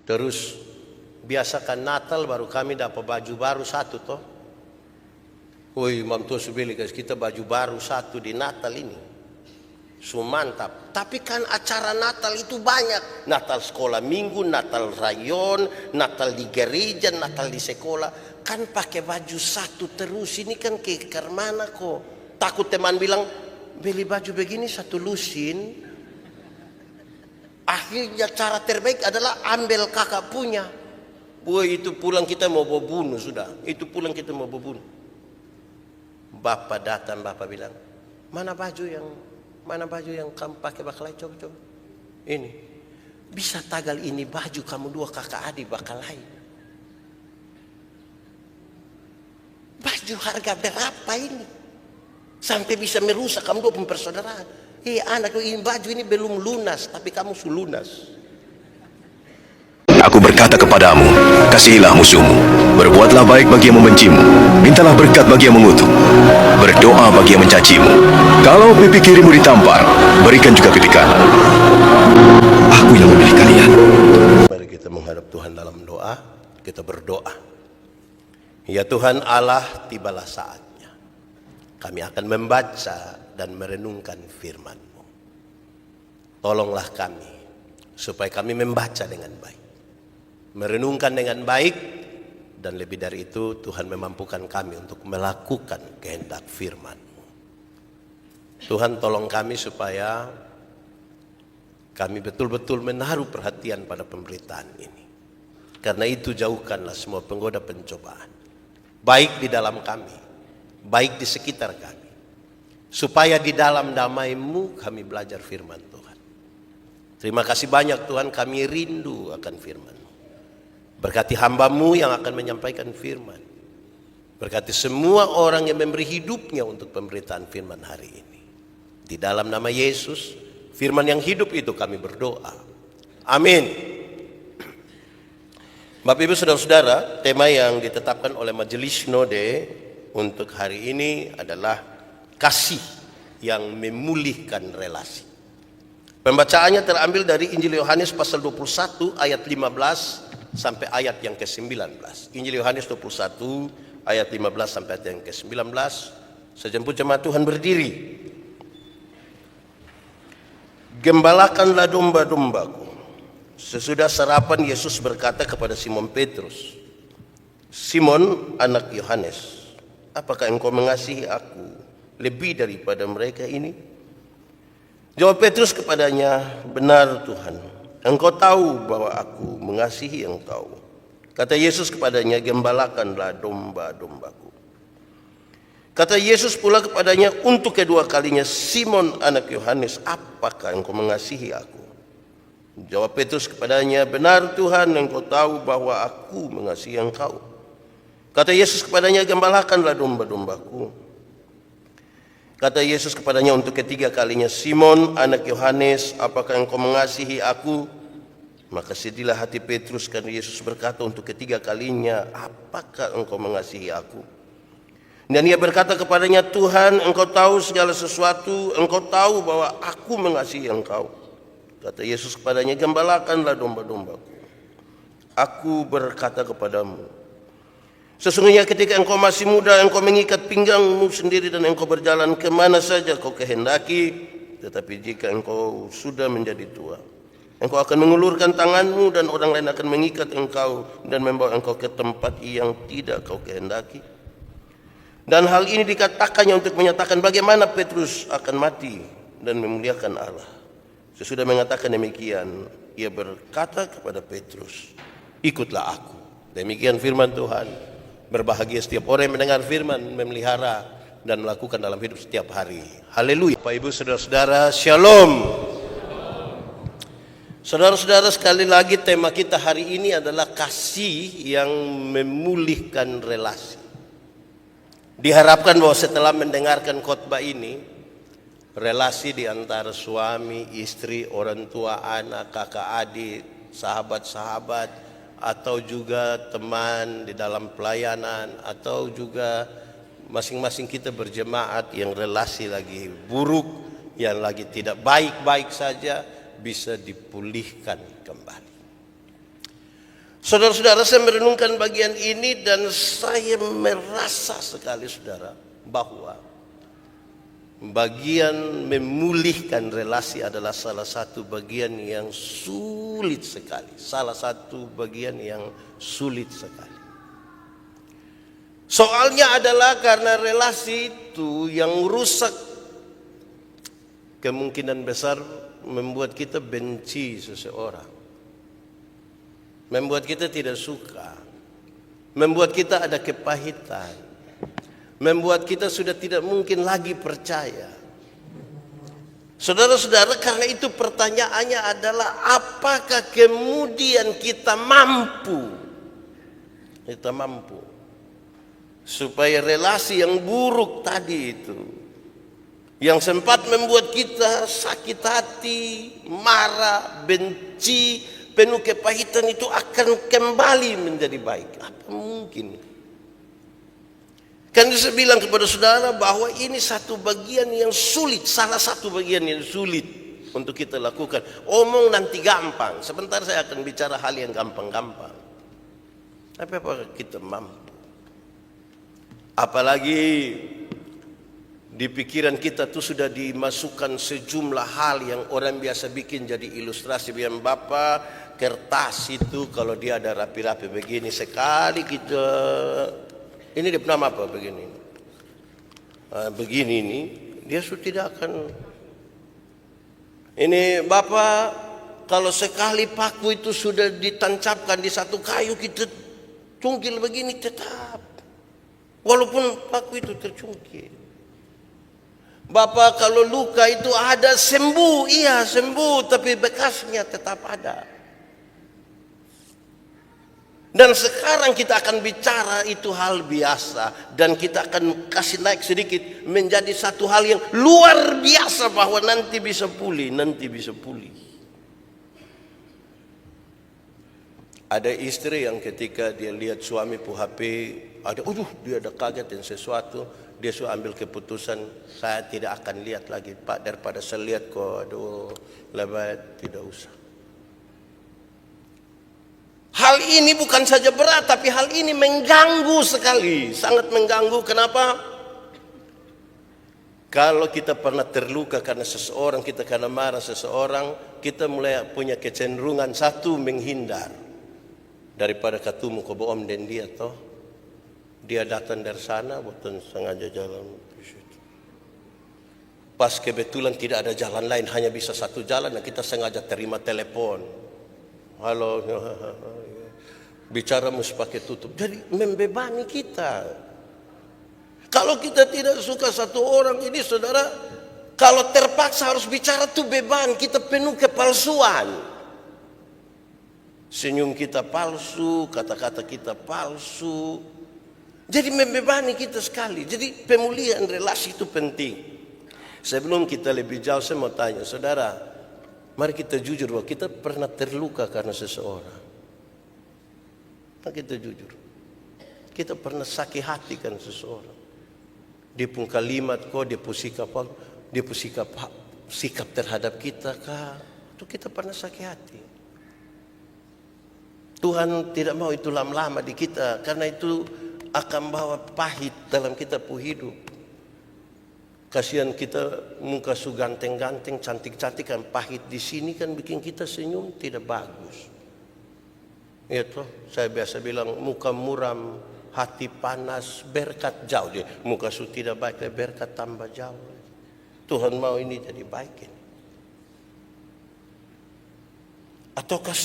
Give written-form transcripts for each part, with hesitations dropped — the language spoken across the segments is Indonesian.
Terus biasakan Natal baru kami dapat baju baru satu toh. Woi, Mam Tua Subeli, kita baju baru satu di Natal ini. Mantap. Tapi kan acara Natal itu banyak. Natal sekolah minggu, Natal rayon, Natal di gereja, Natal di sekolah. Kan pakai baju satu terus. Ini kan keker mana kok. Takut teman bilang, beli baju begini satu lusin. Akhirnya cara terbaik adalah ambil kakak punya. Woi, itu pulang kita mau bawa bunuh sudah. Itu pulang kita mau bawa bunuh. Bapak datang, bapak bilang, mana baju yang kamu pakai bakalai, coba. Ini. Bisa tagal ini baju kamu dua kakak adik bakalai. Baju harga berapa ini? Sampai bisa merusak kamu dua persaudaraan. Anak ini baju ini belum lunas, tapi kamu sudah lunas. Aku berkata kepadamu, kasihilah musuhmu, berbuatlah baik bagi yang membencimu, mintalah berkat bagi yang mengutuk, berdoa bagi yang mencacimu. Kalau pipi kirimu ditampar, berikan juga pipi kanan. Aku yang memilih kalian. Mari kita menghadap Tuhan dalam doa. Kita berdoa. Ya Tuhan Allah, tibalah saatnya kami akan membaca dan merenungkan firman-Mu. Tolonglah kami supaya kami membaca dengan baik, merenungkan dengan baik, dan lebih dari itu Tuhan memampukan kami untuk melakukan kehendak firman-Mu. Tuhan tolong kami supaya kami betul-betul menaruh perhatian pada pemberitaan ini. Karena itu jauhkanlah semua penggoda pencobaan, baik di dalam kami, baik di sekitar kami, supaya di dalam damai-Mu kami belajar firman Tuhan. Terima kasih banyak Tuhan, kami rindu akan firman-Mu. Berkati hamba-Mu yang akan menyampaikan firman. Berkati semua orang yang memberi hidupnya untuk pemberitaan firman hari ini. Di dalam nama Yesus, firman yang hidup itu kami berdoa. Amin. Bapak Ibu Saudara-saudara, tema yang ditetapkan oleh Majelis Sinode untuk hari ini adalah kasih yang memulihkan relasi. Pembacaannya terambil dari Injil Yohanes pasal 21 ayat 15 sampai ayat yang ke-19. Injil Yohanes 21 ayat 15 sampai ayat yang ke-19. Sejemput jemaat Tuhan berdiri. Gembalakanlah domba-dombaku. Sesudah sarapan Yesus berkata kepada Simon Petrus, Simon anak Yohanes, apakah engkau mengasihi aku lebih daripada mereka ini? Jawab Petrus kepadanya, benar Tuhan, engkau tahu bahwa aku mengasihi engkau. Kata Yesus kepadanya, gembalakanlah domba-dombaku. Kata Yesus pula kepadanya untuk kedua kalinya, Simon anak Yohanes, apakah engkau mengasihi aku? Jawab Petrus kepadanya, benar Tuhan, engkau tahu bahwa aku mengasihi engkau. Kata Yesus kepadanya, gembalakanlah domba-dombaku. Kata Yesus kepadanya untuk ketiga kalinya, Simon anak Yohanes, apakah engkau mengasihi aku? Maka sedihlah hati Petrus karena Yesus berkata untuk ketiga kalinya, apakah engkau mengasihi aku? Dan ia berkata kepadanya, Tuhan, engkau tahu segala sesuatu, engkau tahu bahwa aku mengasihi engkau. Kata Yesus kepadanya, gembalakanlah domba-dombaku. Aku berkata kepadamu, sesungguhnya ketika engkau masih muda, engkau mengikat pinggangmu sendiri dan engkau berjalan kemana saja kau kehendaki. Tetapi jika engkau sudah menjadi tua, engkau akan mengulurkan tanganmu dan orang lain akan mengikat engkau dan membawa engkau ke tempat yang tidak kau kehendaki. Dan hal ini dikatakannya untuk menyatakan bagaimana Petrus akan mati dan memuliakan Allah. Sesudah mengatakan demikian, ia berkata kepada Petrus, ikutlah aku. Demikian firman Tuhan. Berbahagia setiap orang yang mendengar firman, memelihara dan melakukan dalam hidup setiap hari. Haleluya. Bapak Ibu Saudara-saudara, Shalom. Saudara-saudara, sekali lagi tema kita hari ini adalah kasih yang memulihkan relasi. Diharapkan bahwa setelah mendengarkan khotbah ini, relasi di antara suami, istri, orang tua, anak, kakak, adik, sahabat-sahabat, atau juga teman di dalam pelayanan, atau juga masing-masing kita berjemaat yang relasi lagi buruk, yang lagi tidak baik-baik saja, bisa dipulihkan kembali. Saudara-saudara, saya merenungkan bagian ini dan saya merasa sekali, saudara, bahwa bagian memulihkan relasi adalah salah satu bagian yang sulit sekali. Salah satu bagian yang sulit sekali. Soalnya adalah karena relasi itu yang rusak, kemungkinan besar membuat kita benci seseorang, membuat kita tidak suka, membuat kita ada kepahitan, membuat kita sudah tidak mungkin lagi percaya. Saudara-saudara, karena itu pertanyaannya adalah apakah kemudian kita mampu supaya relasi yang buruk tadi itu, yang sempat membuat kita sakit hati, marah, benci, penuh kepahitan, itu akan kembali menjadi baik. Apa mungkin? Kan saya bilang kepada saudara bahwa ini satu bagian yang sulit, salah satu bagian yang sulit untuk kita lakukan. Omong nanti gampang, sebentar saya akan bicara hal yang gampang-gampang. Tapi apakah kita mampu? Apalagi di pikiran kita tuh sudah dimasukkan sejumlah hal yang orang biasa bikin jadi ilustrasi. Biar Bapak, kertas itu kalau dia ada rapi-rapi begini, sekali kita, ini dia nama apa begini, begini ini, dia sudah tidak akan. Ini Bapak, kalau sekali paku itu sudah ditancapkan di satu kayu, kita cungkil begini tetap, walaupun paku itu tercungkil. Bapak, kalau luka itu ada sembuh, iya sembuh, tapi bekasnya tetap ada. Dan sekarang kita akan bicara itu hal biasa, dan kita akan kasih naik sedikit menjadi satu hal yang luar biasa, bahwa nanti bisa pulih, nanti bisa pulih. Ada istri yang ketika dia lihat suami pu HP, dia ada kaget dan sesuatu, dia sudah ambil keputusan, saya tidak akan lihat lagi Pak, daripada saya lihat kok, lebat, tidak usah. Hal ini bukan saja berat, tapi hal ini mengganggu sekali, sangat mengganggu. Kenapa? Kalau kita pernah terluka karena seseorang, kita karena marah seseorang, kita mulai punya kecenderungan satu, menghindar. Daripada ketemu ke bohong dan dia toh, dia datang dari sana, bukan sengaja jalan di situ. Pas kebetulan tidak ada jalan lain, hanya bisa satu jalan, dan kita sengaja terima telepon. Halo, bicara mesti pakai tutup. Jadi membebani kita. Kalau kita tidak suka satu orang ini, saudara, kalau terpaksa harus bicara tuh beban, kita penuh kepalsuan. Senyum kita palsu, kata-kata kita palsu. Jadi membebani kita sekali. Jadi pemulihan relasi itu penting. Sebelum kita lebih jauh, saya mau tanya, saudara, mari kita jujur bahwa kita pernah terluka karena seseorang. Mari kita jujur. Kita pernah sakit hati karena seseorang. Dia pun kalimat kok, dia pun sikap terhadap kita kah? Itu kita pernah sakit hati. Tuhan tidak mau itu lama-lama di kita, karena itu akan bawa pahit dalam kita pu hidup. Kasihan kita muka su ganteng-ganteng, cantik-cantik, kan pahit di sini kan bikin kita senyum tidak bagus. Itu saya biasa bilang, muka muram, hati panas, berkat jauh. Muka su tidak baik, berkat tambah jauh. Tuhan mau ini jadi baik ini. Ataukah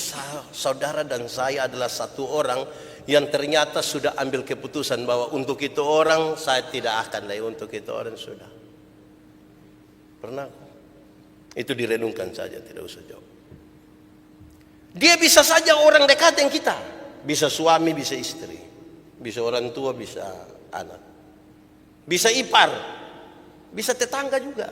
saudara dan saya adalah satu orang yang ternyata sudah ambil keputusan bahwa untuk itu orang saya tidak akan lagi, untuk itu orang sudah. Pernah? Itu direnungkan saja, tidak usah jawab. Dia bisa saja orang dekat yang kita, bisa suami, bisa istri, bisa orang tua, bisa anak, bisa ipar, bisa tetangga juga.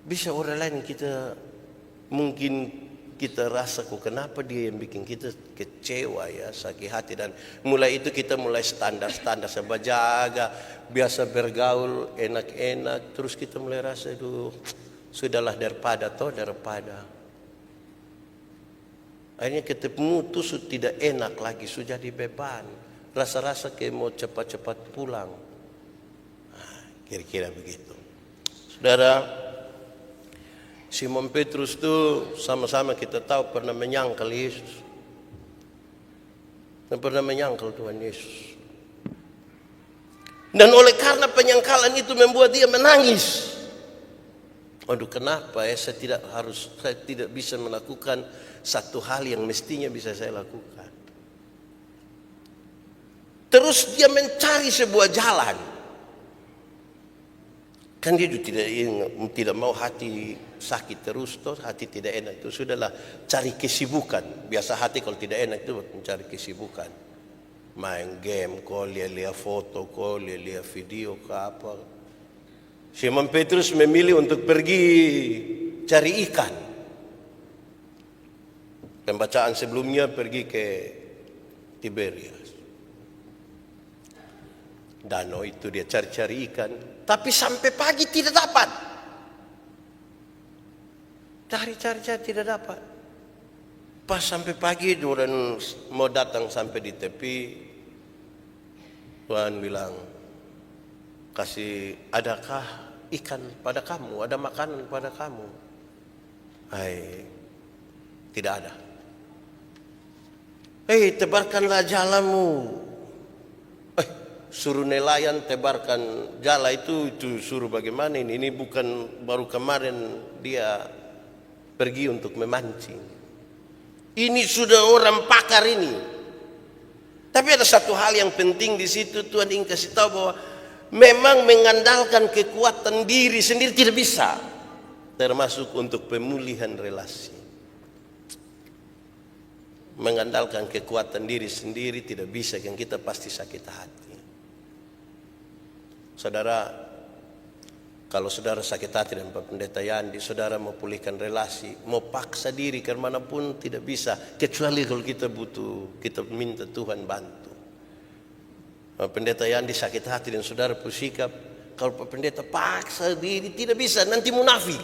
Bisa orang lain kita mungkin kita rasa kok kenapa dia yang bikin kita kecewa ya, sakit hati, dan mulai itu kita mulai standar-standar sebajaga, biasa bergaul enak-enak, terus kita mulai rasa itu Sudahlah daripada. Akhirnya ketemu tuh sudah tidak enak lagi, sudah jadi beban. Rasa-rasa kayak mau cepat-cepat pulang. Kira-kira begitu. Saudara, Simon Petrus itu sama-sama kita tahu pernah menyangkal Yesus. Dan pernah menyangkal Tuhan Yesus. Dan oleh karena penyangkalan itu membuat dia menangis. Aduh, kenapa ya saya tidak bisa melakukan satu hal yang mestinya bisa saya lakukan. Terus dia mencari sebuah jalan. Kan dia tidak mau hati sakit terus, toh hati tidak enak itu sudahlah cari kesibukan. Biasa hati kalau tidak enak itu mencari kesibukan. Main game, lihat foto, lihat video ke apa. Simon Petrus memilih untuk pergi cari ikan. Pembacaan sebelumnya pergi ke Tiberias. Danau itu dia cari-cari ikan. Tapi sampai pagi tidak dapat. Cari-cari tidak dapat. Pas sampai pagi orang mau datang sampai di tepi. Tuhan bilang, adakah ikan pada kamu? Ada makanan pada kamu? Tidak ada. Tebarkanlah jalamu. Suruh nelayan tebarkan jala itu suruh bagaimana ini? Ini bukan baru kemarin dia pergi untuk memancing. Ini sudah orang pakar ini. Tapi ada satu hal yang penting di situ, Tuhan ingin kasih tahu bahwa memang mengandalkan kekuatan diri sendiri tidak bisa, termasuk untuk pemulihan relasi. Mengandalkan kekuatan diri sendiri tidak bisa, yang kita pasti sakit hati. Saudara, kalau saudara sakit hati dengan Pak Pendeta Yandi, saudara mau pulihkan relasi, mau paksa diri kemanapun tidak bisa, kecuali kalau kita minta Tuhan bantu. Pak Pendeta Yandi sakit hati dan saudara bersikap, kalau Pak Pendeta paksa diri tidak bisa, nanti munafik.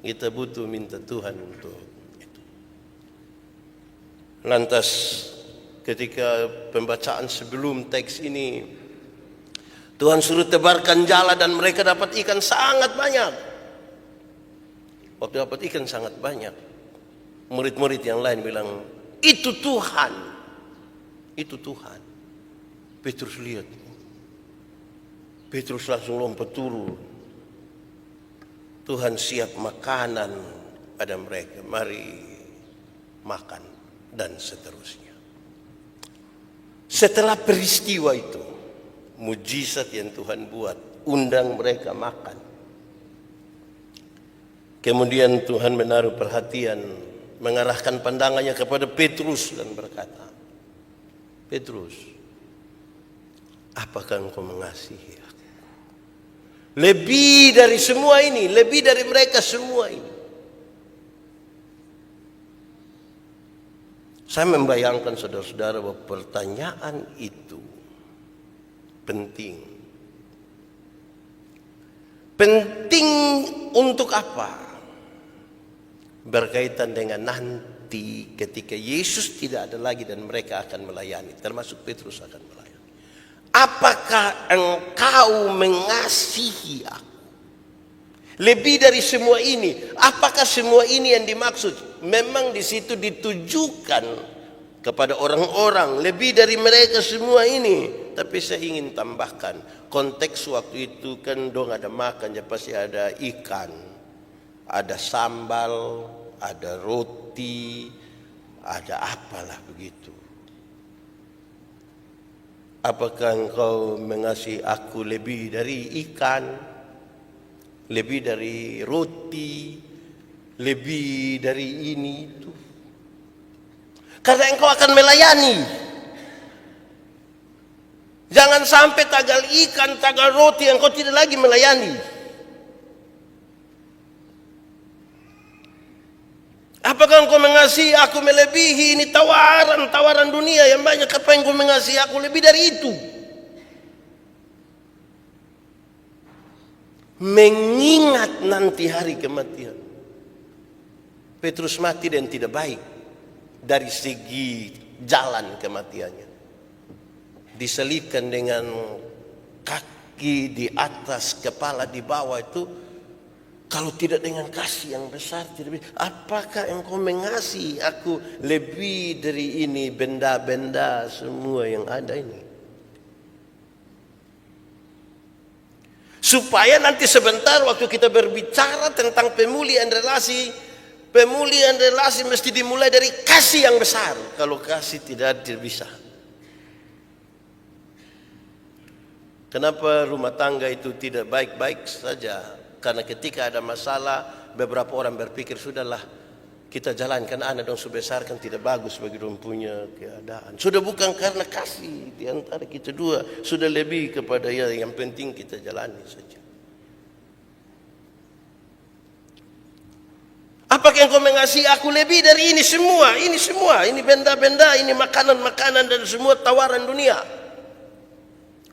Kita butuh minta Tuhan untuk itu. Lantas ketika pembacaan sebelum teks ini, Tuhan suruh tebarkan jala dan mereka dapat ikan sangat banyak. Waktu dapat ikan sangat banyak, murid-murid yang lain bilang, itu Tuhan. Itu Tuhan. Petrus lihat. Petrus langsung lompat turun. Tuhan siap makanan pada mereka. Mari makan dan seterusnya. Setelah peristiwa itu, mujizat yang Tuhan buat, undang mereka makan. Kemudian Tuhan menaruh perhatian, mengarahkan pandangannya kepada Petrus dan berkata, Petrus, apakah engkau mengasihi aku? Lebih dari semua ini, lebih dari mereka semua ini. Saya membayangkan saudara-saudara bahwa pertanyaan itu penting. Penting untuk apa? Berkaitan dengan nanti ketika Yesus tidak ada lagi dan mereka akan melayani, termasuk Petrus akan melayani. Apakah engkau mengasihi aku? Lebih dari semua ini, apakah semua ini yang dimaksud? Memang di situ ditujukan kepada orang-orang lebih dari mereka semua ini. Tapi saya ingin tambahkan, konteks waktu itu kan dong ada makan, ya pasti ada ikan, ada sambal, ada roti, ada apalah begitu. Apakah engkau mengasihi aku lebih dari ikan, lebih dari roti, lebih dari ini itu? Karena engkau akan melayani. Jangan sampai tagal ikan, tagal roti engkau tidak lagi melayani. Apakah engkau mengasihi aku melebihi ini tawaran dunia yang banyak? Apa engkau mengasihi aku lebih dari itu? mengingat nanti hari kematian. Petrus mati dan tidak baik dari segi jalan kematiannya. Diselipkan dengan kaki di atas, kepala di bawah itu. Kalau tidak dengan kasih yang besar, tidak bisa. Apakah engkau mengasihi aku lebih dari ini, benda-benda semua yang ada ini? Supaya nanti sebentar waktu kita berbicara tentang pemulihan relasi mesti dimulai dari kasih yang besar. Kalau kasih tidak bisa. Kenapa rumah tangga itu tidak baik-baik saja? Karena ketika ada masalah, beberapa orang berpikir, sudahlah kita jalankan anak dong, sebesarkan tidak bagus bagi orang punya keadaan. Sudah bukan karena kasih di antara kita dua, sudah lebih kepada ya yang penting kita jalani saja. Apakah engkau mengasihi aku lebih dari ini semua? Ini benda-benda, ini makanan-makanan dan semua tawaran dunia.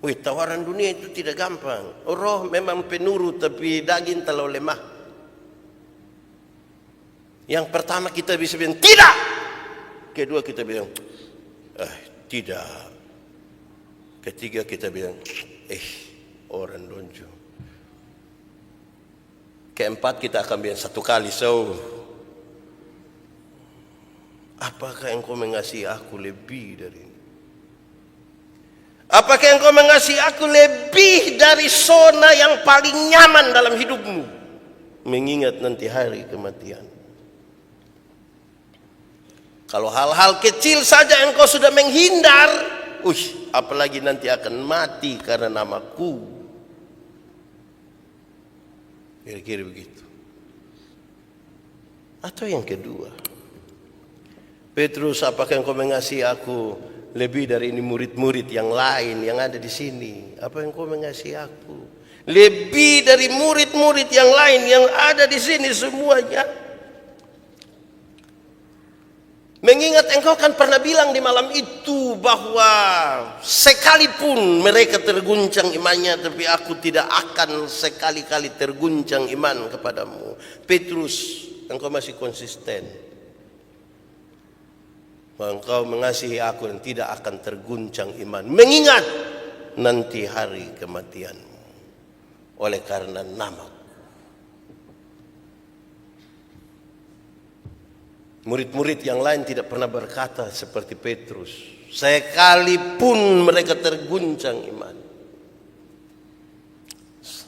Wih, tawaran dunia itu tidak gampang. Roh memang penurut tapi daging terlalu lemah. Yang pertama kita bisa bilang tidak. Kedua kita bilang tidak. Ketiga kita bilang orang donjo. Keempat kita akan bilang satu kali apakah engkau mengasihi aku lebih dari ini? Apakah engkau mengasihi aku lebih dari zona yang paling nyaman dalam hidupmu? Mengingat nanti hari kematian. Kalau hal-hal kecil saja engkau sudah menghindar, apalagi nanti akan mati karena namaku. Kira-kira begitu. Atau yang kedua, Petrus, apakah engkau mengasihi aku lebih dari ini murid-murid yang lain yang ada di sini? Apa engkau mengasihi aku lebih dari murid-murid yang lain yang ada di sini semuanya? Mengingat engkau kan pernah bilang di malam itu bahwa sekalipun mereka terguncang imannya, tapi aku tidak akan sekali-kali terguncang iman kepadamu. Petrus, engkau masih konsisten. Engkau mengasihi aku dan tidak akan terguncang iman. Mengingat nanti hari kematianmu. Oleh karena namaku. Murid-murid yang lain tidak pernah berkata seperti Petrus. Sekalipun mereka terguncang iman.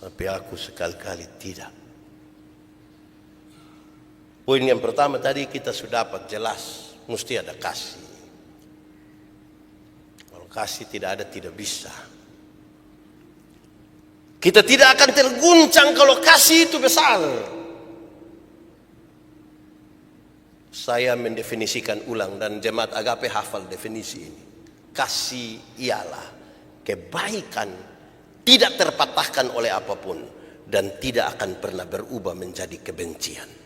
Tapi aku sekali-kali tidak. Poin yang pertama tadi kita sudah dapat jelas. Mesti ada kasih. Kalau kasih tidak ada, tidak bisa. Kita tidak akan terguncang kalau kasih itu besar. Saya mendefinisikan ulang dan jemaat Agape hafal definisi ini. Kasih ialah kebaikan tidak terpatahkan oleh apapun dan tidak akan pernah berubah menjadi kebencian.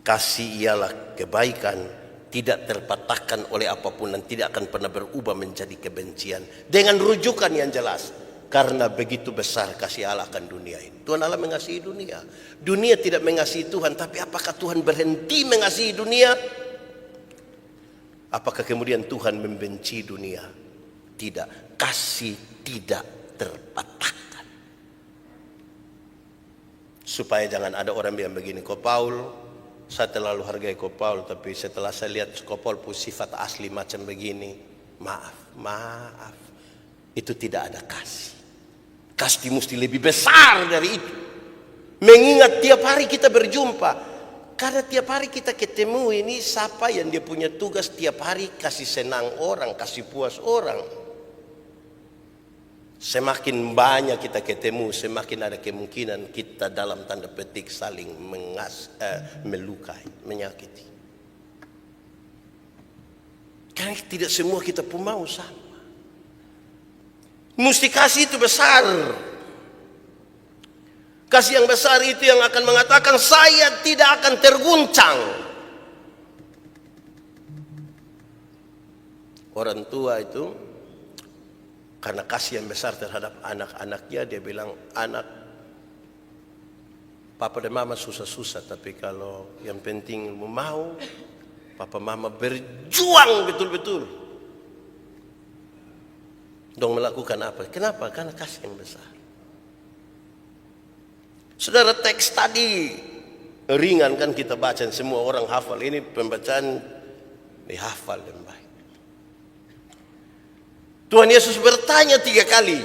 Kasih ialah kebaikan tidak terpatahkan oleh apapun dan tidak akan pernah berubah menjadi kebencian. Dengan rujukan yang jelas. Karena begitu besar kasih Allah akan dunia ini. Tuhan Allah mengasihi dunia. Dunia tidak mengasihi Tuhan. Tapi apakah Tuhan berhenti mengasihi dunia? Apakah kemudian Tuhan membenci dunia? Tidak. Kasih tidak terpatahkan. Supaya jangan ada orang yang begini. Kok Paul, saya terlalu hargai kau Paul, tapi setelah saya lihat kau Paul punya sifat asli macam begini, maaf, itu tidak ada kasih. Kasih mesti lebih besar dari itu. Mengingat tiap hari kita berjumpa, karena tiap hari kita ketemu ini siapa yang dia punya tugas tiap hari kasih senang orang, kasih puas orang. Semakin banyak kita ketemu, semakin ada kemungkinan kita dalam tanda petik saling melukai, menyakiti. Karena tidak semua kita pun mau sama. Mesti kasih itu besar. Kasih yang besar itu yang akan mengatakan saya tidak akan terguncang. Orang tua itu karena kasih yang besar terhadap anak-anaknya, dia bilang, anak, Papa dan mama susah-susah, tapi kalau yang penting mau, papa mama berjuang betul-betul. Dong melakukan apa? Kenapa? Karena kasih yang besar. Saudara, teks tadi ringan kan kita baca, semua orang hafal. Ini pembacaan dihafal dengan baik. Tuhan Yesus bertanya 3 kali,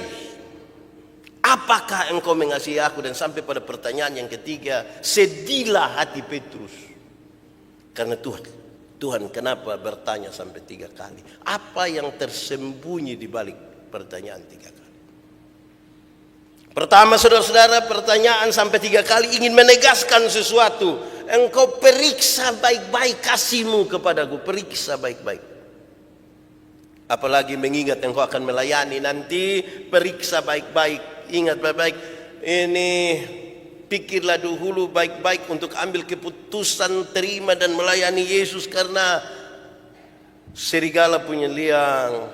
apakah engkau mengasihi aku? Dan sampai pada pertanyaan yang ketiga, sedihlah hati Petrus. Karena Tuhan kenapa bertanya sampai 3 kali? Apa yang tersembunyi di balik pertanyaan 3 kali? Pertama, saudara-saudara, pertanyaan sampai 3 kali ingin menegaskan sesuatu. Engkau periksa baik-baik kasihmu kepadaku, periksa baik-baik. Apalagi mengingat engkau akan melayani nanti, periksa baik-baik, ingat baik-baik. Ini pikirlah dahulu baik-baik untuk ambil keputusan terima dan melayani Yesus, karena serigala punya liang,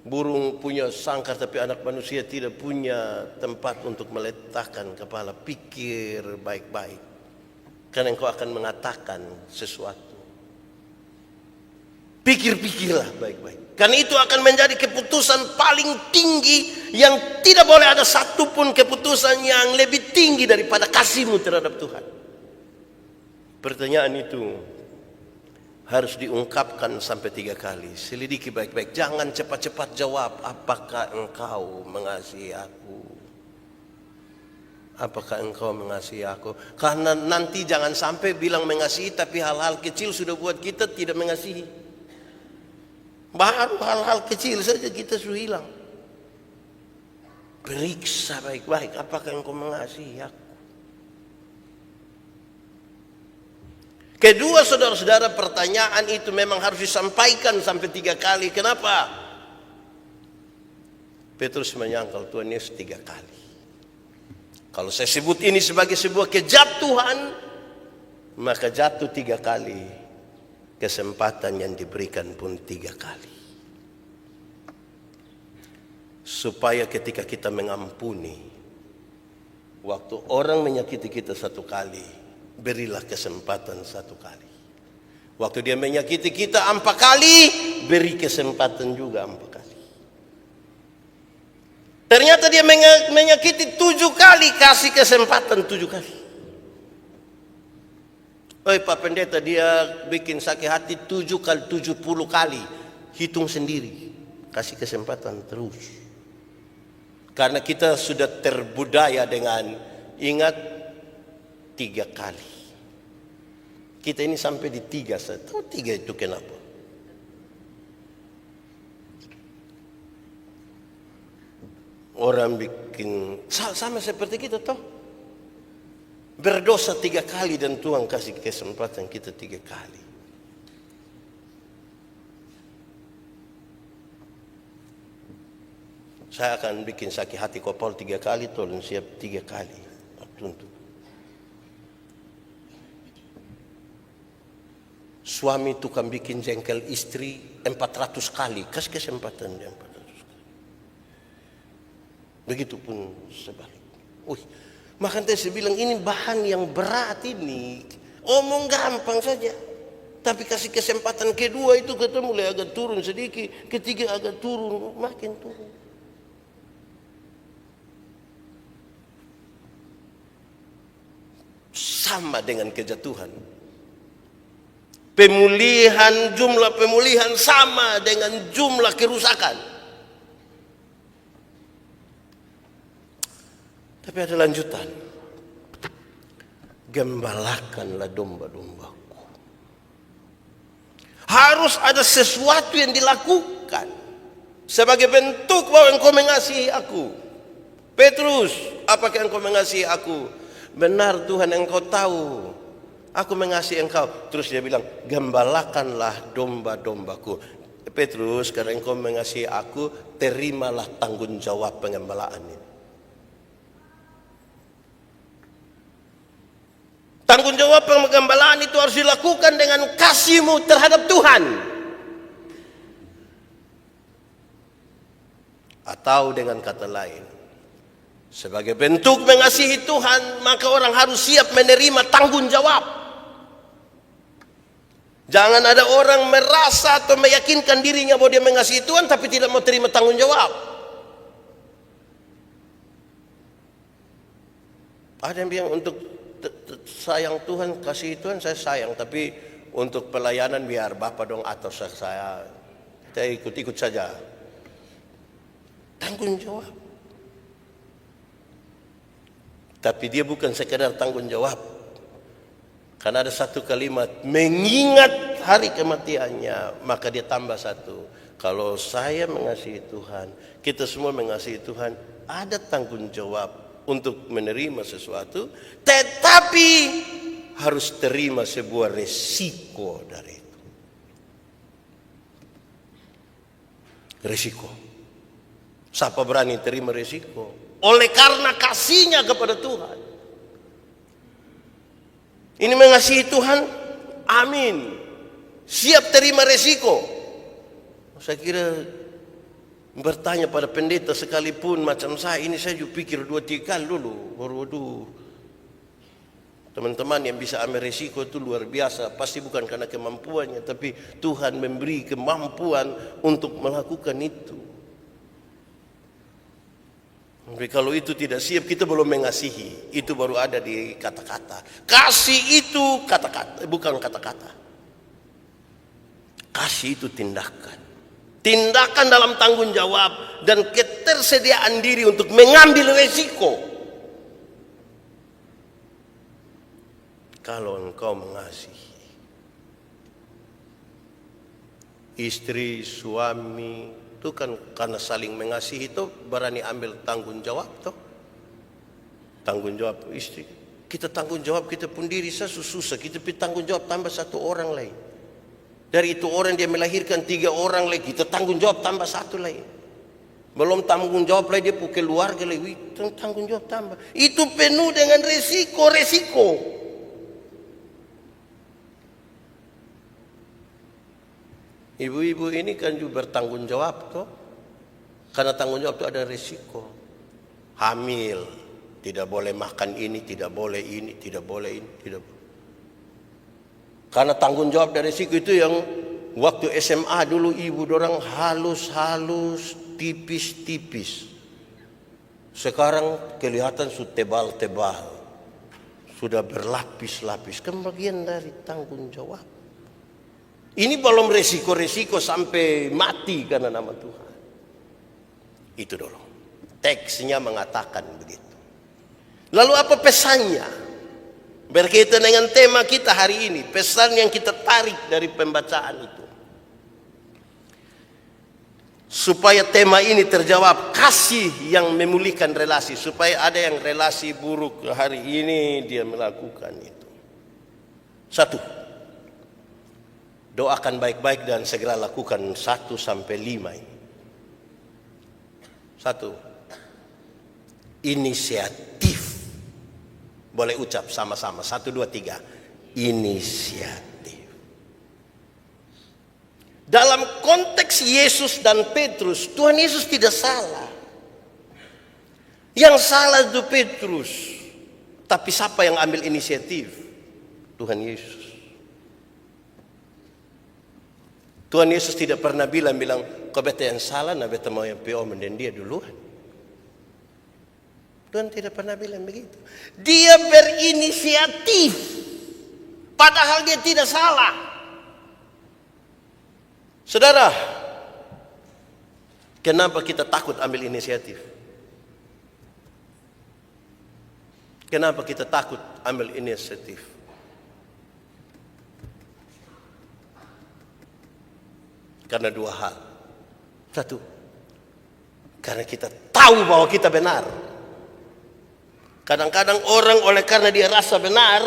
burung punya sangkar, tapi anak manusia tidak punya tempat untuk meletakkan kepala. Pikir baik-baik, karena engkau akan mengatakan sesuatu. Pikir-pikirlah baik-baik, karena itu akan menjadi keputusan paling tinggi, yang tidak boleh ada satupun keputusan yang lebih tinggi daripada kasihmu terhadap Tuhan. Pertanyaan itu harus diungkapkan sampai 3 kali. Selidiki baik-baik, jangan cepat-cepat jawab. Apakah engkau mengasihi aku? Apakah engkau mengasihi aku? Karena nanti jangan sampai bilang mengasihi, tapi hal-hal kecil sudah buat kita tidak mengasihi. Baru hal-hal kecil saja kita sudah hilang. Periksa baik-baik, apakah engkau mengasihi aku? Kedua, saudara-saudara, pertanyaan itu memang harus disampaikan sampai 3 kali. Kenapa? Petrus menyangkal Tuhan Yesus 3 kali. Kalau saya sebut ini sebagai sebuah kejatuhan, maka jatuh 3 kali. Kesempatan yang diberikan pun 3 kali. Supaya ketika kita mengampuni, waktu orang menyakiti kita 1 kali, berilah kesempatan 1 kali. Waktu dia menyakiti kita 4 kali, beri kesempatan juga 4 kali. Ternyata dia menyakiti 7 kali, kasih kesempatan 7 kali. Pak Pendeta, dia bikin sakit hati 7 kali 70 kali. Hitung sendiri, kasih kesempatan terus. Karena kita sudah terbudaya dengan ingat 3 kali. Kita ini sampai di 3 saja. Tahu 3 itu kenapa? Orang bikin sama seperti kita toh. Berdosa 3 kali dan Tuhan kasih kesempatan kita 3 kali. Saya akan bikin sakit hati Kopal 3 kali, tolong siap 3 kali. Tuntut. Suami tukang bikin jengkel istri 400 kali, kasih kesempatan dia 400 kali. Begitupun sebalik. Makanya saya bilang ini bahan yang berat ini. Omong gampang saja. Tapi kasih kesempatan kedua itu kita mulai agak turun sedikit. Ketiga agak turun, makin turun. Sama dengan kejatuhan. Jumlah pemulihan sama dengan jumlah kerusakan. Tapi ada lanjutan. Gembalakanlah domba-dombaku. Harus ada sesuatu yang dilakukan sebagai bentuk bahwa engkau mengasihi aku. Petrus, apakah engkau mengasihi aku? Benar Tuhan, engkau tahu aku mengasihi engkau. Terus dia bilang, gembalakanlah domba-dombaku. Petrus, karena engkau mengasihi aku, terimalah tanggung jawab pengembalaan ini. Tanggung jawab pengembalaan itu harus dilakukan dengan kasihmu terhadap Tuhan. Atau dengan kata lain, Sebagai bentuk mengasihi Tuhan, maka orang harus siap menerima tanggung jawab. Jangan ada orang merasa atau meyakinkan dirinya bahwa dia mengasihi Tuhan tapi tidak mau terima tanggung jawab. Ada yang bilang untuk sayang Tuhan, kasih Tuhan saya sayang, tapi untuk pelayanan biar Bapak dong atur saya ikut-ikut saja. Tanggung jawab. Tapi dia bukan sekedar tanggung jawab. Karena ada satu kalimat, mengingat hari kematiannya, maka dia tambah satu. Kalau saya mengasihi Tuhan, kita semua mengasihi Tuhan, ada tanggung jawab untuk menerima sesuatu, tetapi harus terima sebuah resiko dari itu. Resiko. Siapa berani terima resiko? Oleh karena kasihnya kepada Tuhan. Ini mengasihi Tuhan, amin. Siap terima resiko. Saya kira bertanya pada pendeta sekalipun macam saya, ini saya juga pikir 2-3 kali dulu. Waduh, teman-teman yang bisa ambil resiko itu luar biasa. Pasti bukan karena kemampuannya, tapi Tuhan memberi kemampuan untuk melakukan itu. Tapi kalau itu tidak siap, kita belum mengasihi. Itu baru ada di kata-kata. Kasih itu kata-kata, bukan kata-kata. Kasih itu tindakan. Tindakan dalam tanggung jawab dan ketersediaan diri untuk mengambil resiko. Kalau engkau mengasihi istri, suami, itu kan karena saling mengasihi itu berani ambil tanggung jawab toh. Tanggung jawab istri. Kita tanggung jawab kita pun diri saya susah. Kita tanggung jawab tambah satu orang lain. Dari itu orang dia melahirkan 3 orang lagi. Kita tanggung jawab tambah satu lagi. Belum tanggung jawab lagi dia pukul keluarga lagi. Tanggung jawab tambah. Itu penuh dengan resiko. Ibu-ibu ini kan juga bertanggung jawab toh. Karena tanggung jawab itu ada resiko. Hamil, tidak boleh makan ini, tidak boleh ini, tidak boleh ini, tidak boleh. Karena tanggung jawab dari resiko itu yang waktu SMA dulu ibu dorang halus-halus, tipis-tipis. Sekarang kelihatan sudah tebal-tebal. Sudah berlapis-lapis. Kan bagian dari tanggung jawab. Ini belum resiko-resiko sampai mati karena nama Tuhan. Itu dulu. Teksnya mengatakan begitu. Lalu apa pesannya? Berkaitan dengan tema kita hari ini. Pesan yang kita tarik dari pembacaan itu. Supaya tema ini terjawab. Kasih yang memulihkan relasi. Supaya ada yang relasi buruk hari ini dia melakukan itu. 1. Doakan baik-baik dan segera lakukan 1-5 ini. 1. Inisiatif. Boleh ucap sama-sama. 1, 2, 3. Inisiatif. Dalam konteks Yesus dan Petrus, Tuhan Yesus tidak salah. Yang salah itu Petrus. Tapi siapa yang ambil inisiatif? Tuhan Yesus. Tuhan Yesus tidak pernah bilang kau beta yang salah, nah beta mau yang PO menden dia duluan. Tuhan tidak pernah bilang begitu. Dia berinisiatif, padahal dia tidak salah. Saudara, kenapa kita takut ambil inisiatif? Kenapa kita takut ambil inisiatif? Karena 2 hal. 1, karena kita tahu bahwa kita benar. Kadang-kadang orang oleh karena dia rasa benar,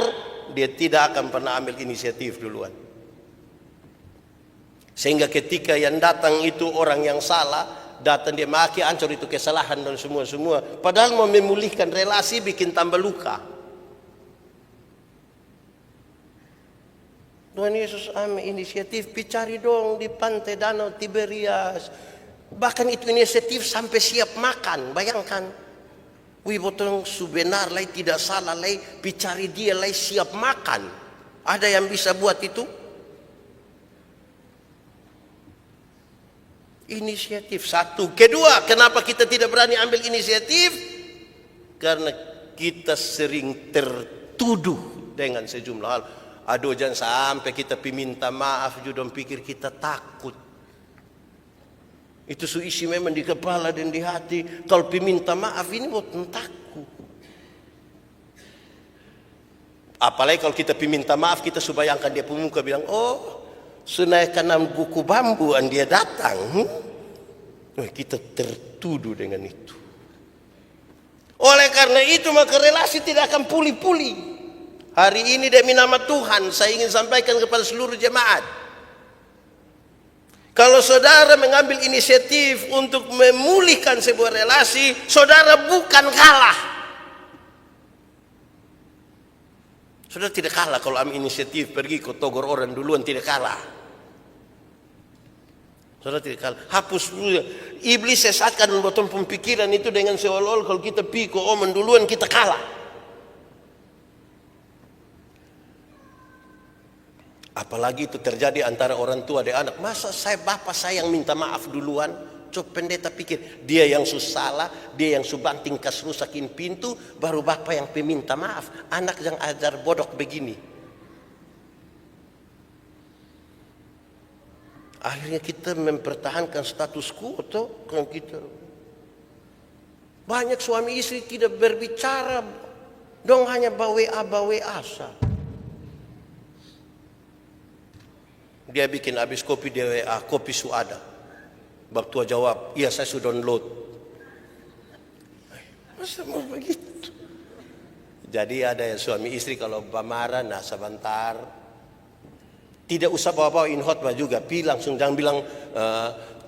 dia tidak akan pernah ambil inisiatif duluan. Sehingga ketika yang datang itu orang yang salah, datang dia maki, ancur itu kesalahan dan semua. Padahal mau memulihkan relasi, bikin tambah luka. Tuhan Yesus ambil inisiatif, cari dong di pantai danau Tiberias. Bahkan itu inisiatif sampai siap makan, bayangkan. Wih botong subenar lai tidak salah lai bicari dia lai siap makan. Ada yang bisa buat itu? Inisiatif satu. Kedua, kenapa kita tidak berani ambil inisiatif? Karena kita sering tertuduh dengan sejumlah hal. Aduh jangan sampai kita minta maaf juga pikir kita takut. Itu isi memang di kepala dan di hati. Kalau minta maaf ini buat takut. Apalagi kalau kita minta maaf, kita bayangkan dia pemuka bilang, oh sunaikan buku bambu dan dia datang. Kita tertuduh dengan itu. Oleh karena itu maka relasi tidak akan pulih-pulih. Hari ini demi nama Tuhan saya ingin sampaikan kepada seluruh jemaat. Kalau saudara mengambil inisiatif untuk memulihkan sebuah relasi, saudara bukan kalah. Saudara tidak kalah kalau ambil inisiatif pergi ke togor orang duluan, tidak kalah. Saudara tidak kalah. Hapus dulu. Iblis sesatkan botol pemikiran itu dengan seolah-olah kalau kita pergi ke omen duluan kita kalah. Apalagi itu terjadi antara orang tua dan anak. Masa bapak saya yang minta maaf duluan? Coba pendeta pikir, dia yang salah, dia yang banting kas rusakin pintu, baru bapak yang minta maaf. Anak yang ajar bodoh begini. Akhirnya kita mempertahankan status quo toh, kalau kita. Banyak suami istri tidak berbicara, dong hanya bawa asa. Dia bikin habis kopi dia WA, kopi su ada. Bab tua jawab, iya saya sudah download. Masa mau begitu? Jadi ada yang suami istri kalau marah, nah sebentar. Tidak usah bawa-bawa khotbah juga, langsung jangan bilang,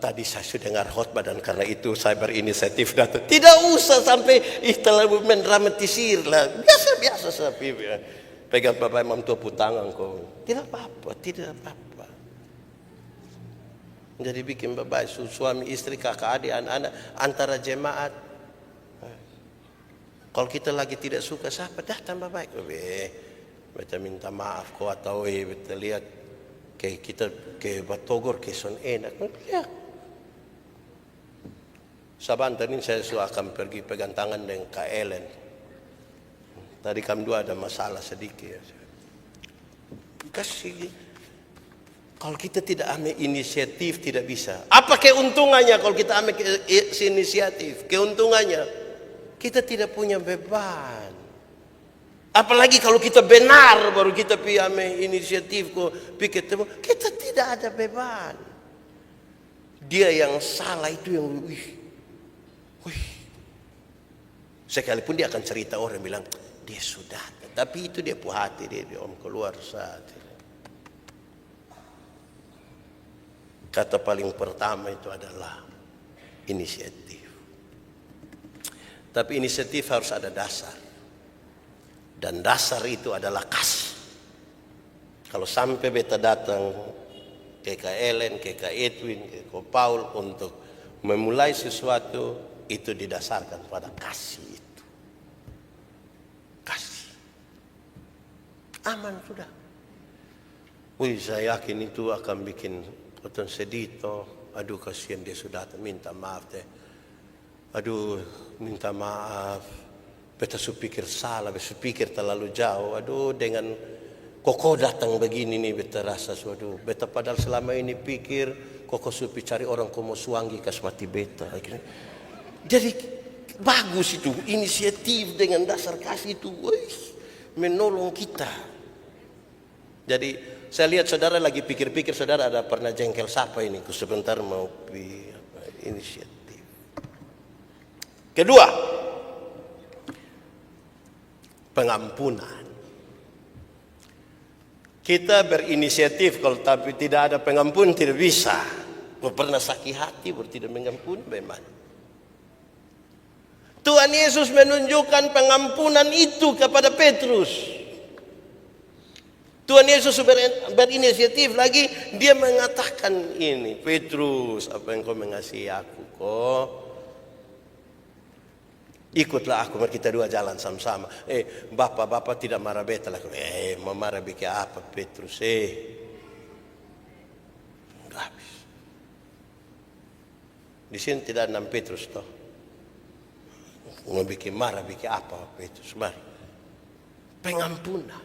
tadi saya sudah dengar khotbah dan karena itu saya berinisiatif datang. Tidak usah sampai terlalu mendramatisir lah. Biasa sapi. Pegang bapak imam tua putangan kau. Tidak apa-apa, tidak apa-apa. Jadi bikin bapak suami istri kakak adik anak-anak antara jemaat. Kalau kita lagi tidak suka siapa datang bapak. Baca minta maaf kau atau kita lihat kayak kita ke batogor ke son enak. Ya. Sabantar ini saya akan pergi pegang tangan dengan Kak Ellen. Tadi kami dua ada masalah sedikit. Kasih. Kalau kita tidak ambil inisiatif tidak bisa. Apa keuntungannya kalau kita ambil inisiatif? Keuntungannya kita tidak punya beban. Apalagi kalau kita benar baru kita ambil inisiatif pikir kita tidak ada beban. Dia yang salah itu yang sekalipun dia akan cerita orang bilang dia sudah, tapi itu dia puas hati dia om keluar saat. Kata paling pertama itu adalah inisiatif. Tapi inisiatif harus ada dasar. Dan dasar itu adalah kasih. Kalau sampai beta datang ke Kak Ellen, ke Kak Edwin, ke Kak Paul untuk memulai sesuatu, itu didasarkan pada kasih itu. Kasih. Aman sudah. Saya yakin itu akan bikin Oton sedih toh, aduh kasihan dia sudah minta maaf deh. Aduh minta maaf, beta supikir salah, beta supikir terlalu jauh. Aduh dengan koko datang begini nih beta rasa suatu. Beta padahal selama ini pikir koko supi cari orang komo suanggi kas mati beta. Jadi bagus itu inisiatif dengan dasar kasih itu, menolong kita. Jadi saya lihat saudara lagi pikir-pikir saudara ada pernah jengkel siapa ini? Sebentar mau inisiatif. Kedua, pengampunan. Kita berinisiatif kalau tapi tidak ada pengampunan tidak bisa. Mau pernah sakit hati baru tidak mengampuni memang. Tuhan Yesus menunjukkan pengampunan itu kepada Petrus. Tuhan Yesus berinisiatif lagi, dia mengatakan ini, Petrus, apa yang kau mengasihi aku kok? Ikutlah aku, mari kita dua jalan sama-sama. Bapak tidak marah beta lah. Mau marah bikin apa Petrus? Habis. Di sini tidak ada 6 Petrus toh. Mau bikin marah bikin apa Petrus? Mari. Pengampunan.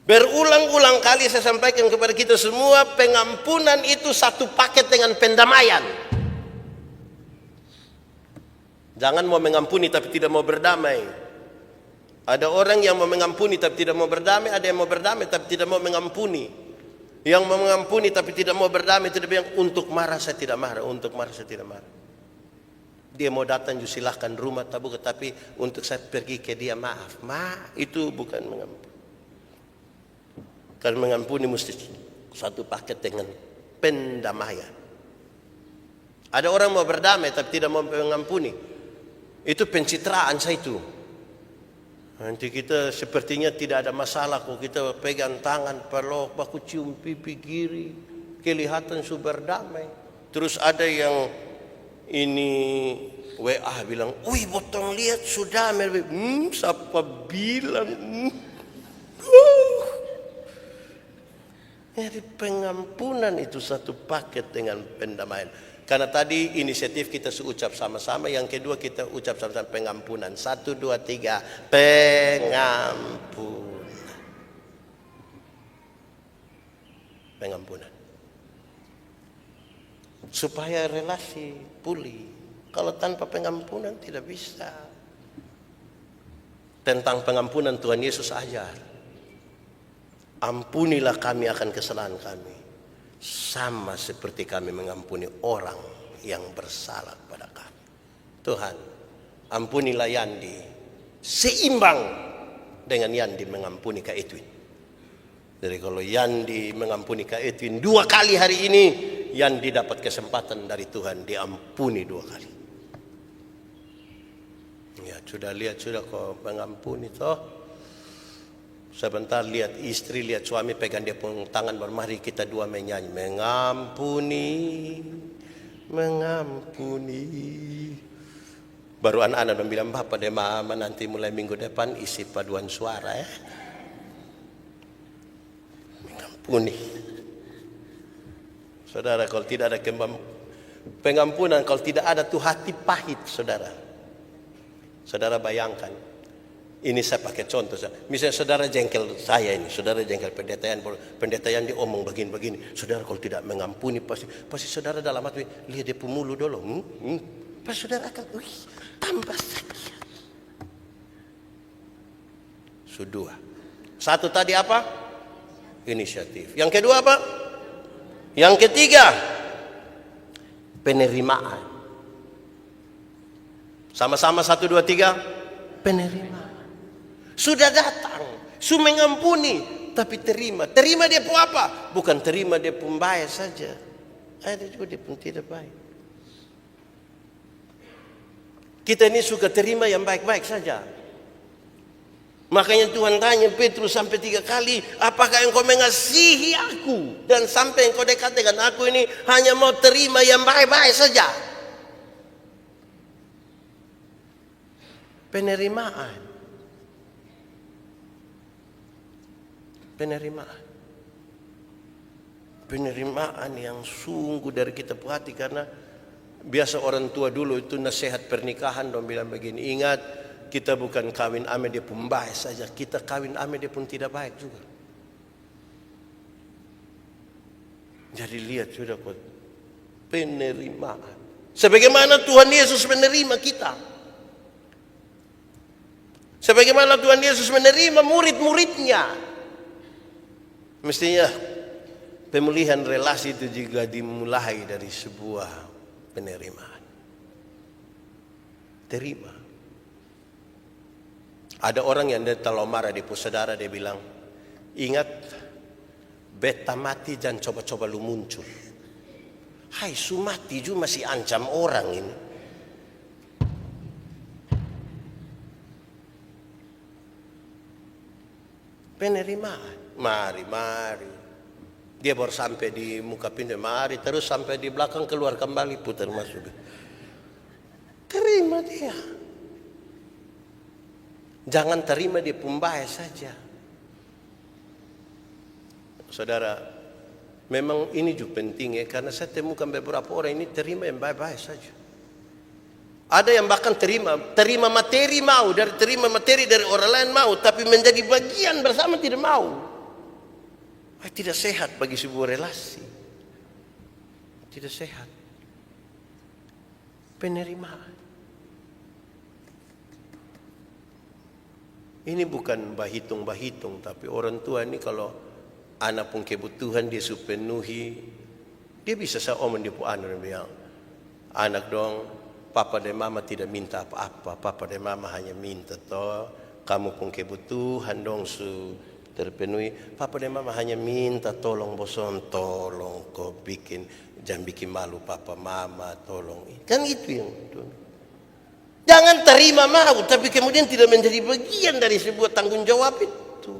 Berulang-ulang kali saya sampaikan kepada kita semua, pengampunan itu satu paket dengan pendamaian. Jangan mau mengampuni tapi tidak mau berdamai. Ada orang yang mau mengampuni tapi tidak mau berdamai, ada yang mau berdamai tapi tidak mau mengampuni. Yang mau mengampuni tapi tidak mau berdamai, tidak bilang untuk marah saya tidak marah, untuk marah saya tidak marah. Dia mau datang silahkan rumah tabu, tapi untuk saya pergi ke dia maaf. Itu bukan mengampuni. Karena mengampuni mesti satu paket dengan pendamaian. Ada orang mau berdamai tapi tidak mau mengampuni. Itu pencitraan saya itu. Nanti kita sepertinya tidak ada masalah kok kita pegang tangan, peluk, baku cium pipi kiri, kelihatan super damai. Terus ada yang ini WA bilang, "Wih, botong lihat sudah damai." Siapa bilang? Jadi pengampunan itu satu paket dengan pendamaian. Karena tadi inisiatif kita seucap sama-sama. Yang kedua kita ucap sama-sama pengampunan. 1, 2, 3. Pengampunan. Pengampunan. Supaya relasi pulih. Kalau tanpa pengampunan tidak bisa. Tentang pengampunan Tuhan Yesus ajar. Ampunilah kami akan kesalahan kami. Sama seperti kami mengampuni orang yang bersalah kepada kami. Tuhan, ampunilah Yandi seimbang dengan Yandi mengampuni Kak Edwin. Jadi kalau Yandi mengampuni Kak Edwin 2 kali hari ini, Yandi dapat kesempatan dari Tuhan diampuni 2 kali. Ya sudah lihat sudah kok mengampuni toh. Sebentar lihat istri, lihat suami pegang dia pun tangan, mari kita dua menyanyi. Mengampuni, mengampuni. Baru anak-anak bilang, Bapak dan Mama nanti mulai minggu depan isi paduan suara ya. Mengampuni. Saudara, kalau tidak ada pengampunan, kalau tidak ada tuh hati pahit, saudara. Saudara bayangkan. Ini saya pakai contoh. Misalnya saudara jengkel saya ini, saudara jengkel pendetaian dia omong begini-begini. Saudara kalau tidak mengampuni pasti saudara dalam hati lihat dia pemulu dulu. Pas saudara akan tambah sakit. Sudah. Satu tadi apa? Inisiatif. Yang kedua apa? Yang ketiga penerimaan. Sama-sama 1, 2, 3 penerimaan. Sudah datang, sudah mengampuni, tapi terima. Terima dia pun apa? Bukan terima dia pun baik saja. Ada juga dia pun tidak baik. Kita ini suka terima yang baik-baik saja. Makanya Tuhan tanya Petrus sampai 3 kali, apakah engkau mengasihi aku? Dan sampai engkau dekat dengan aku ini hanya mau terima yang baik-baik saja. Penerimaan. Penerimaan yang sungguh dari kita hati. Karena biasa orang tua dulu itu nasihat pernikahan dong bilang begini, ingat kita bukan kawin ame dia pun baik saja, kita kawin ame dia pun tidak baik juga. Jadi lihat sudah kok penerimaan. Sebagaimana Tuhan Yesus menerima kita, sebagaimana Tuhan Yesus menerima murid-muridnya. Mestinya pemulihan relasi itu juga dimulai dari sebuah penerimaan. Terima. Ada orang yang dia kalau marah di saudara dia bilang, ingat beta mati jangan coba-coba lu muncul. Hai su mati juga masih ancam orang ini. Penerimaan. Mari. Dia baru sampai di muka pintu, mari terus sampai di belakang keluar kembali putar masuk. Terima. terima dia. Jangan terima dia pembaik saja. Saudara, memang ini juga penting ya, karena saya temukan beberapa orang ini terima yang baik-baik saja. Ada yang bahkan terima materi mau, terima materi dari orang lain mau, tapi menjadi bagian bersama tidak mau. Tidak sehat bagi sebuah relasi. Tidak sehat. Penerimaan. Ini bukan bahitung-bahitung, tapi orang tua ini kalau anak pun kebutuhan dia penuhi, dia bisa seomong dia pun anak bilang, anak dong, papa dan mama tidak minta apa-apa, papa dan mama hanya minta toh, kamu pun kebutuhan dong su terpenuhi, papa dan mama hanya minta tolong boson, tolong kau bikin, jangan bikin malu papa mama, tolong. Kan itu yang itu. Jangan terima mau, tapi kemudian tidak menjadi bagian dari sebuah tanggung jawab itu.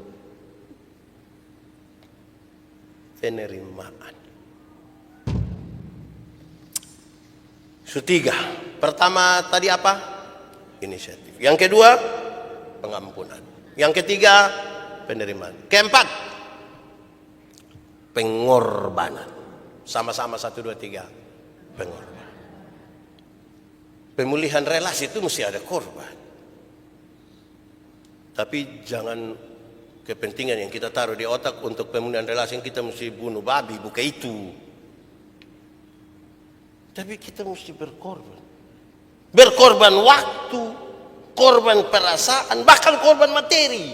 Penerimaan. Ketiga, pertama tadi apa? Inisiatif. Yang kedua, pengampunan. Yang ketiga, penerimaan. Keempat, pengorbanan. Sama-sama 1, 2, 3. Pengorbanan. Pemulihan relasi itu mesti ada korban. Tapi jangan kepentingan yang kita taruh di otak untuk pemulihan relasi yang kita mesti bunuh babi, bukan itu. Tapi kita mesti berkorban. Berkorban waktu, korban perasaan, bahkan korban materi.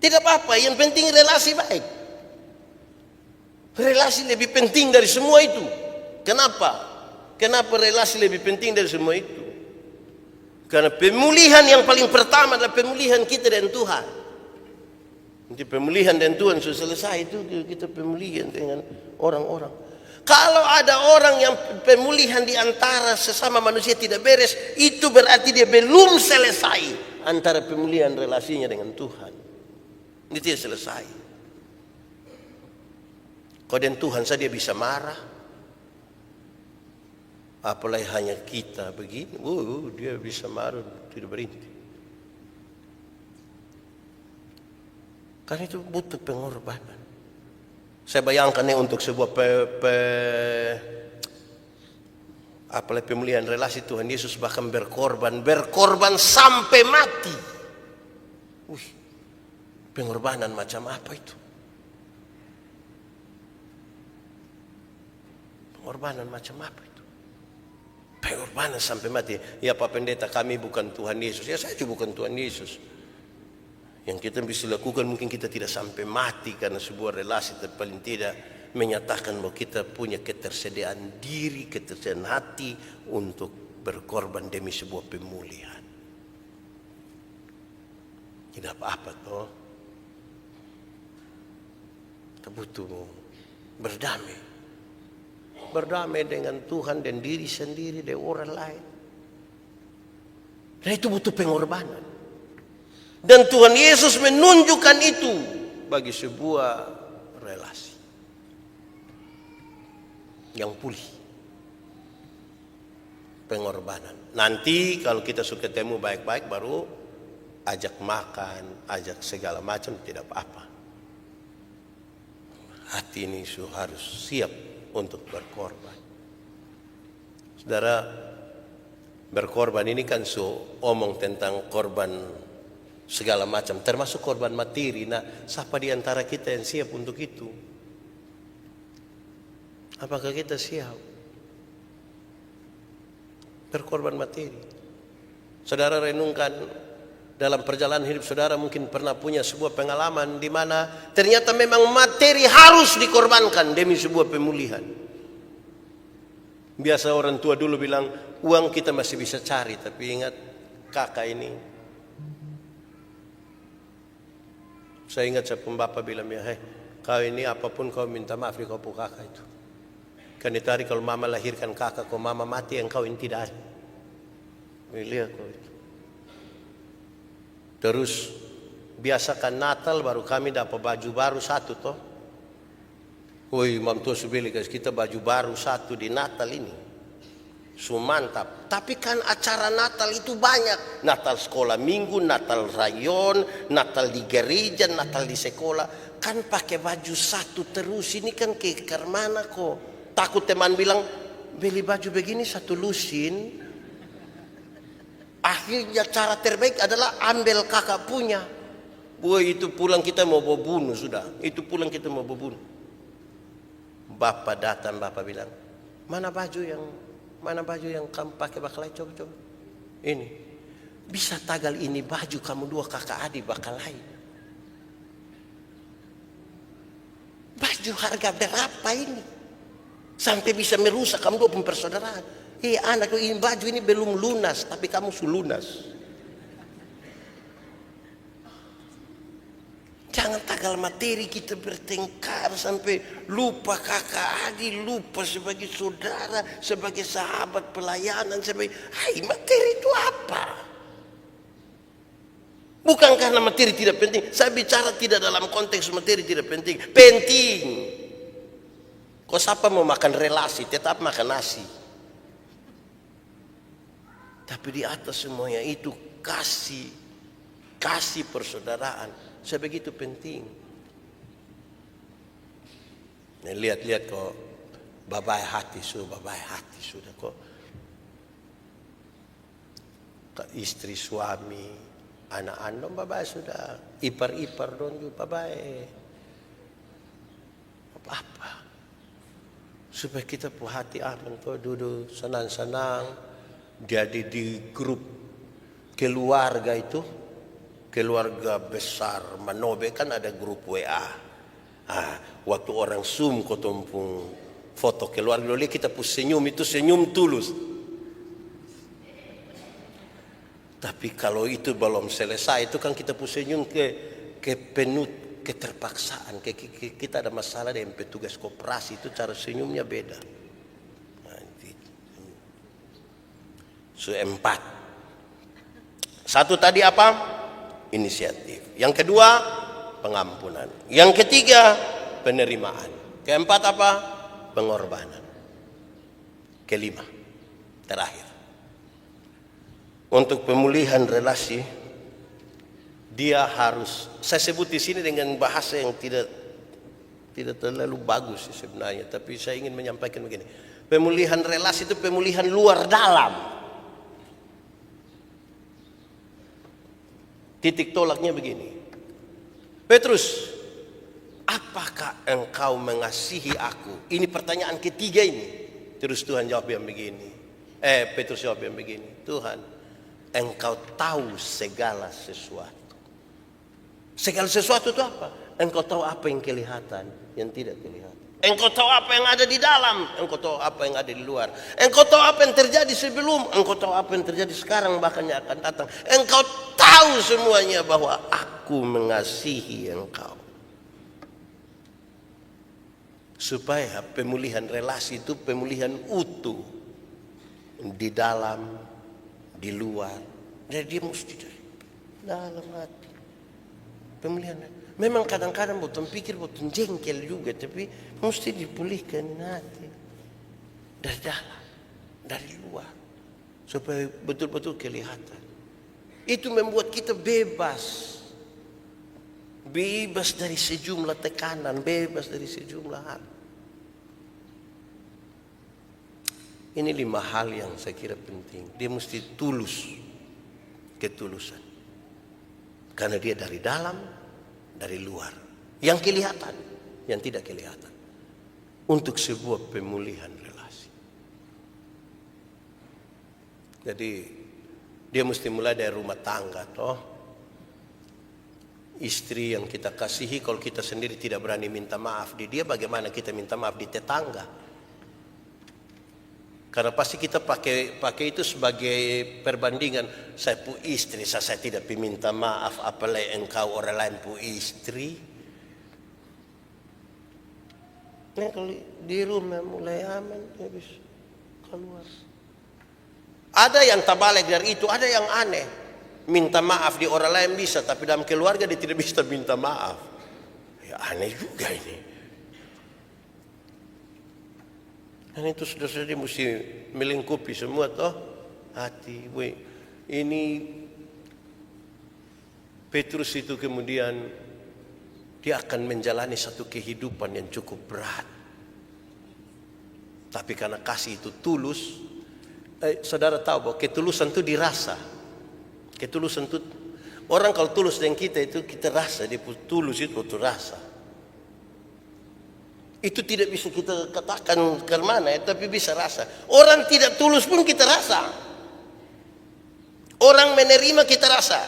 Tidak apa-apa, yang penting relasi baik. Relasi lebih penting dari semua itu. Kenapa? Kenapa relasi lebih penting dari semua itu? Karena pemulihan yang paling pertama adalah pemulihan kita dan Tuhan. Nanti pemulihan dan Tuhan sudah selesai, itu kita pemulihan dengan orang-orang. Kalau ada orang yang pemulihan di antara sesama manusia tidak beres, itu berarti dia belum selesai antara pemulihan relasinya dengan Tuhan. Ini tidak selesai. Kalau dengan Tuhan saja dia bisa marah, apalagi hanya kita begini, dia bisa marah tidak berhenti. Karena itu butuh pengorbanan. Saya bayangkan untuk sebuah apalagi pemulihan relasi, Tuhan Yesus bahkan berkorban sampai mati. Pengorbanan macam apa itu? Pengorbanan macam apa itu? Pengorbanan sampai mati. Ya Pak Pendeta, kami bukan Tuhan Yesus. Ya saya juga bukan Tuhan Yesus. Yang kita bisa lakukan mungkin kita tidak sampai mati karena sebuah relasi, tapi paling tidak menyatakan bahwa kita punya ketersediaan diri, ketersediaan hati untuk berkorban demi sebuah pemulihan. Tidak apa-apa toh. Kita butuh berdamai. Berdamai dengan Tuhan dan diri sendiri dan orang lain. Dan itu butuh pengorbanan. Dan Tuhan Yesus menunjukkan itu bagi sebuah relasi yang pulih. Pengorbanan. Nanti kalau kita suka ketemu baik-baik baru ajak makan, ajak segala macam, tidak apa-apa. Hati ini harus siap untuk berkorban. Saudara, berkorban ini kan omong tentang korban segala macam, termasuk korban materi. Nah, siapa di antara kita yang siap untuk itu? Apakah kita siap berkorban materi? Saudara renungkan dalam perjalanan hidup saudara, mungkin pernah punya sebuah pengalaman di mana ternyata memang materi harus dikorbankan demi sebuah pemulihan. Biasa orang tua dulu bilang, uang kita masih bisa cari, tapi ingat kakak ini. Saya ingat saya pun bapak bilang, ya, kau ini apapun kau minta maaf di kau pun kakak itu. Kan itu hari kalau mama lahirkan kakak, kalau mama mati yang kau ini tidak ada. Lihat kau itu. Terus biasakan Natal baru kami dapat baju baru satu toh. Woi, mam tua sebeli guys, kita baju baru satu di Natal ini. Mantap. Tapi kan acara Natal itu banyak. Natal sekolah minggu, Natal rayon, Natal di gereja, Natal di sekolah. Kan pakai baju satu terus. Ini kan keker mana kok. Takut teman bilang, beli baju begini satu lusin. Akhirnya cara terbaik adalah ambil kakak punya. Wah, itu pulang kita mau bunuh sudah. Itu pulang kita mau bunuh. Bapak datang, bapak bilang, mana baju yang kamu pakai bakalai, coba. Ini. Bisa tagal ini baju kamu dua kakak adik bakalai. Baju harga berapa ini? Sampai bisa merusak kamu dua pun persaudaraan. Anak ini baju ini belum lunas, tapi kamu sudah lunas. Jangan tagal materi kita bertengkar sampai lupa kakak adik, lupa sebagai saudara, sebagai sahabat pelayanan, materi itu apa? Bukan karena materi tidak penting. Saya bicara tidak dalam konteks materi tidak penting. Penting. Kau siapa mau makan relasi, tetap makan nasi. Tapi di atas semuanya itu kasih persaudaraan sebegitu penting. Nah, lihat kok babai hati sudah kok. Istri suami, anak-anak babai sudah, ipar dong juga babai. Apa? Supaya kita punya hati aman kok, duduk senang-senang. Jadi di grup keluarga itu, keluarga besar Manobe kan ada grup WA. Waktu orang Zoom kau tumpung foto keluarga dulu kita pus senyum itu senyum tulus. Tapi kalau itu belum selesai itu kan kita pus senyum keterpaksaan. Kita ada masalah dengan petugas koperasi itu cara senyumnya beda. Empat. Satu tadi apa? Inisiatif. Yang kedua, pengampunan. Yang ketiga, penerimaan. Keempat apa? Pengorbanan. Kelima, terakhir. Untuk pemulihan relasi, dia harus, saya sebut di sini dengan bahasa yang tidak terlalu bagus sebenarnya, tapi saya ingin menyampaikan begini. Pemulihan relasi itu pemulihan luar dalam. Titik tolaknya begini. Petrus, apakah engkau mengasihi aku? Ini pertanyaan ketiga ini. Terus Tuhan jawab yang begini. Petrus jawab yang begini. Tuhan, engkau tahu segala sesuatu. Segala sesuatu itu apa? Engkau tahu apa yang kelihatan, yang tidak kelihatan. Engkau tahu apa yang ada di dalam, engkau tahu apa yang ada di luar. Engkau tahu apa yang terjadi sebelum, engkau tahu apa yang terjadi sekarang, bahkan yang akan datang. Engkau tahu semuanya bahwa aku mengasihi engkau. Supaya pemulihan relasi itu pemulihan utuh. Di dalam, di luar. Jadi dia mesti dari dalam hati. Pemulihan. Memang kadang-kadang botong pikir, botong jengkel juga, tapi mesti dipulihkan hati dari dalam, dari luar, supaya betul-betul kelihatan. Itu membuat kita bebas dari sejumlah tekanan, bebas dari sejumlah hal. Ini 5 hal yang saya kira penting. Dia mesti tulus, ketulusan, karena dia dari dalam, dari luar, yang kelihatan, yang tidak kelihatan, untuk sebuah pemulihan relasi. Jadi dia mesti mulai dari rumah tangga, toh. Istri yang kita kasihi, kalau kita sendiri tidak berani minta maaf di dia, bagaimana kita minta maaf di tetangga? Karena pasti kita pakai itu sebagai perbandingan. Saya pu istri, saya tidak minta maaf, apalagi engkau orang lain pu istri. Nah, kalau di rumah mulai aman, habis keluar. Ada yang terbalik dari itu, ada yang aneh. Minta maaf di orang lain bisa, tapi dalam keluarga dia tidak bisa minta maaf. Ya aneh juga ini. Dan itu sudah mesti melingkupi semua toh hati. Ini Petrus itu kemudian dia akan menjalani satu kehidupan yang cukup berat. Tapi karena kasih itu tulus, saudara tahu bahwa ketulusan itu dirasa. Ketulusan itu, orang kalau tulus dengan kita itu kita rasa, dia tulus itu rasa. Itu tidak bisa kita katakan ke mana ya, tapi bisa rasa. Orang tidak tulus pun kita rasa. Orang menerima kita rasa.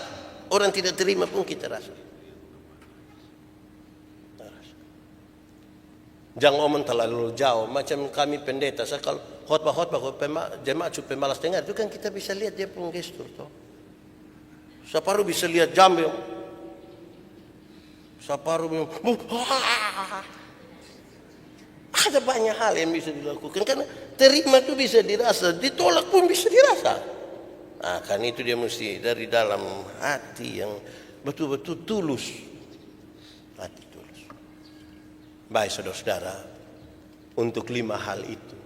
Orang tidak terima pun kita rasa. Jangan omong terlalu jauh. Macam kami pendeta, saya kalau khotbah jemaat supaya malas dengar, itu kan kita bisa lihat dia pun gestur toh. Saparu bisa lihat jam yang Saparu ada banyak hal yang bisa dilakukan karena terima itu bisa dirasa, ditolak pun bisa dirasa. Nah, kan itu dia mesti dari dalam hati yang betul-betul tulus. Hati tulus. Baik saudara-saudara, untuk 5 hal itu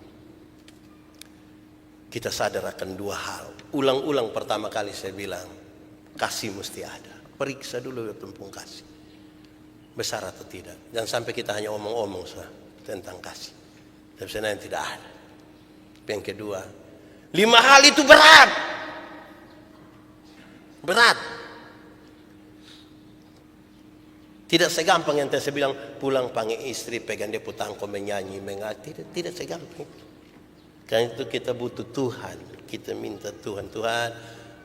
kita sadar akan 2 hal. Ulang-ulang pertama kali saya bilang, kasih mesti ada. Periksa dulu tentang kasih. Besar atau tidak. Jangan sampai kita hanya omong-omong tentang kasih. Tapi sebenarnya tidak ada. Yang kedua, 5 hal itu berat. Berat. Tidak segampang yang saya bilang pulang panggil istri, pegang dia putangko menyanyi, tidak segampang itu. Karena itu kita butuh Tuhan. Kita minta Tuhan, Tuhan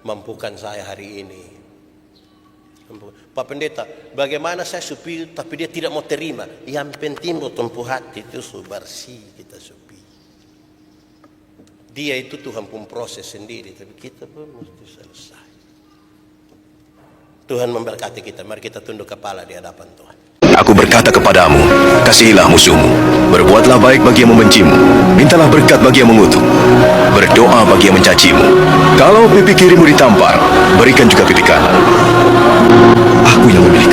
mampukan saya hari ini. Pak Pendeta, bagaimana saya supi tapi dia tidak mau terima. Yang penting tempuh hati itu bersih kita supi. Dia itu Tuhan pun proses sendiri, tapi kita pun mesti selesai. Tuhan memberkati kita. Mari kita tunduk kepala di hadapan Tuhan. Aku berkata kepadamu, kasihilah musuhmu, berbuatlah baik bagi yang membencimu, mintalah berkat bagi yang mengutuk, berdoa bagi yang mencacimu. Kalau pipi kirimu ditampar, berikan juga pipi kanan. Aku yang memilih